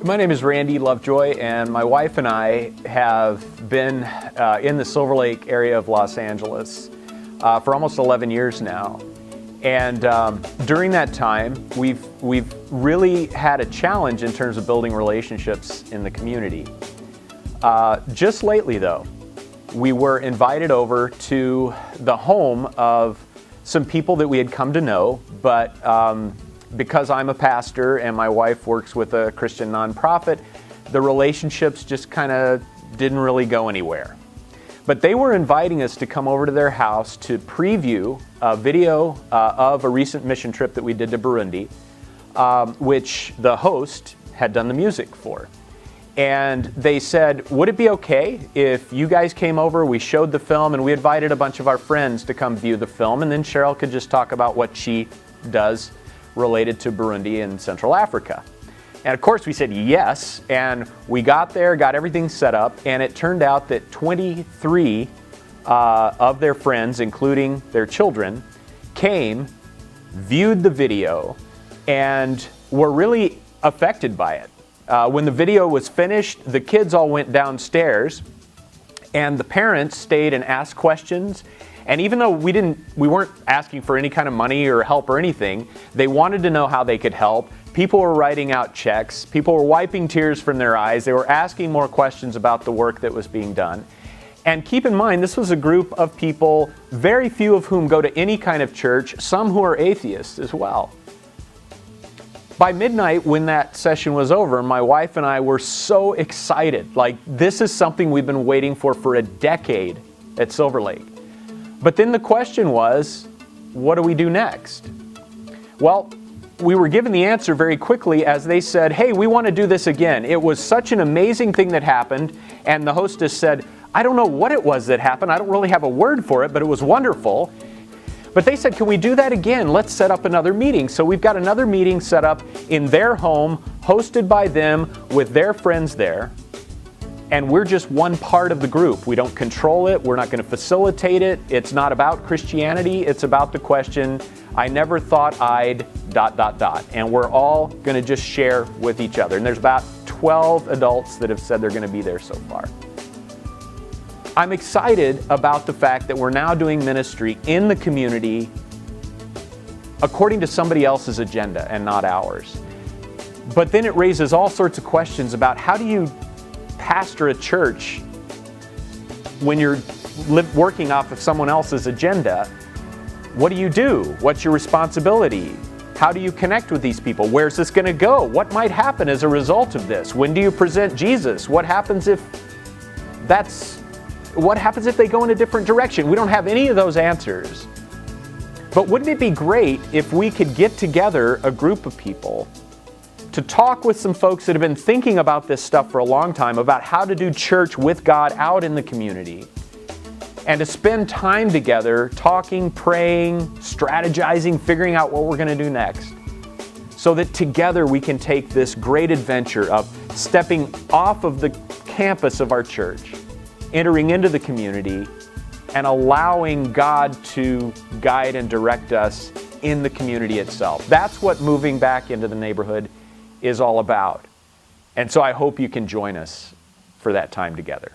My name is Randy Lovejoy, and my wife and I have been in the Silver Lake area of Los Angeles for almost 11 years now. And during that time, we've really had a challenge in terms of building relationships in the community. Just lately, though, we were invited over to the home of some people that we had come to know, but because I'm a pastor and my wife works with a Christian nonprofit, the relationships just kind of didn't really go anywhere. But they were inviting us to come over to their house to preview a video of a recent mission trip that we did to Burundi, which the host had done the music for. And they said, would it be okay if you guys came over, we showed the film, and we invited a bunch of our friends to come view the film, and then Cheryl could just talk about what she does related to Burundi and Central Africa. And of course we said yes, and we got there, got everything set up, and it turned out that 23 of their friends, including their children, came, viewed the video, and were really affected by it. When the video was finished, the kids all went downstairs, and the parents stayed and asked questions. And even though we weren't asking for any kind of money or help or anything, they wanted to know how they could help. People were writing out checks. People were wiping tears from their eyes. They were asking more questions about the work that was being done. And keep in mind, this was a group of people, very few of whom go to any kind of church, some who are atheists as well. By midnight, when that session was over, my wife and I were so excited. Like, this is something we've been waiting for a decade at Silver Lake. But then the question was, what do we do next? Well, we were given the answer very quickly as they said, hey, we want to do this again. It was such an amazing thing that happened. And the hostess said, I don't know what it was that happened. I don't really have a word for it, but it was wonderful. But they said, can we do that again? Let's set up another meeting. So we've got another meeting set up in their home, hosted by them, with their friends there. And we're just one part of the group. We don't control it. We're not going to facilitate it. It's not about Christianity. It's about the question, I never thought I'd ... And we're all going to just share with each other. And there's about 12 adults that have said they're going to be there so far. I'm excited about the fact that we're now doing ministry in the community according to somebody else's agenda and not ours. But then it raises all sorts of questions about how do you pastor a church when you're working off of someone else's agenda. What do you do? What's your responsibility? How do you connect with these people? Where's this going to go? What might happen as a result of this? When do you present Jesus? What happens if they go in a different direction? We don't have any of those answers. But wouldn't it be great if we could get together a group of people to talk with some folks that have been thinking about this stuff for a long time, about how to do church with God out in the community, and to spend time together talking, praying, strategizing, figuring out what we're going to do next, so that together we can take this great adventure of stepping off of the campus of our church, entering into the community, and allowing God to guide and direct us in the community itself. That's what moving back into the neighborhood is all about. And so I hope you can join us for that time together.